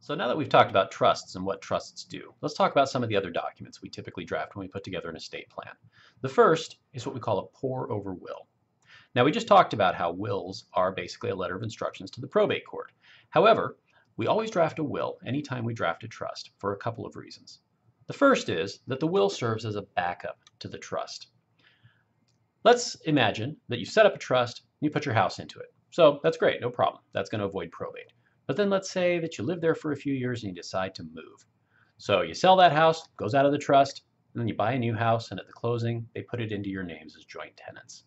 So now that we've talked about trusts and what trusts do, let's talk about some of the other documents we typically draft when we put together an estate plan. The first is what we call a pour-over will. Now, we just talked about how wills are basically a letter of instructions to the probate court. However, we always draft a will anytime we draft a trust for a couple of reasons. The first is that the will serves as a backup to the trust. Let's imagine that you set up a trust and you put your house into it. So that's great, no problem. That's going to avoid probate. But then let's say that you live there for a few years and you decide to move. So you sell that house, goes out of the trust, and then you buy a new house, and at the closing, they put it into your names as joint tenants.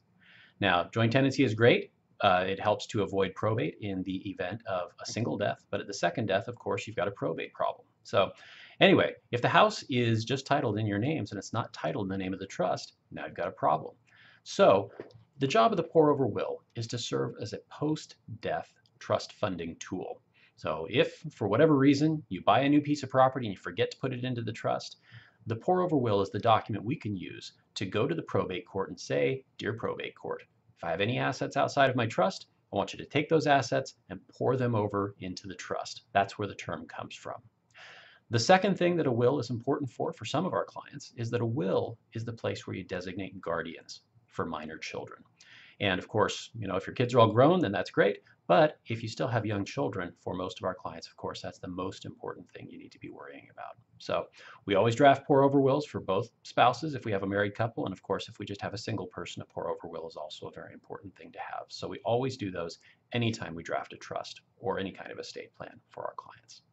Now, joint tenancy is great. It helps to avoid probate in the event of a single death, but at the second death, of course, you've got a probate problem. So anyway, if the house is just titled in your names and it's not titled in the name of the trust, now you've got a problem. So the job of the pour-over will is to serve as a post-death trust funding tool. So if, for whatever reason, you buy a new piece of property and you forget to put it into the trust, the pour-over will is the document we can use to go to the probate court and say, "Dear probate court, if I have any assets outside of my trust, I want you to take those assets and pour them over into the trust." That's where the term comes from. The second thing that a will is important for some of our clients, is that a will is the place where you designate guardians for minor children. And of course, if your kids are all grown, then that's great. But if you still have young children, for most of our clients, of course, that's the most important thing you need to be worrying about. So we always draft pour-over wills for both spouses if we have a married couple. And of course, if we just have a single person, a pour-over will is also a very important thing to have. So we always do those anytime we draft a trust or any kind of estate plan for our clients.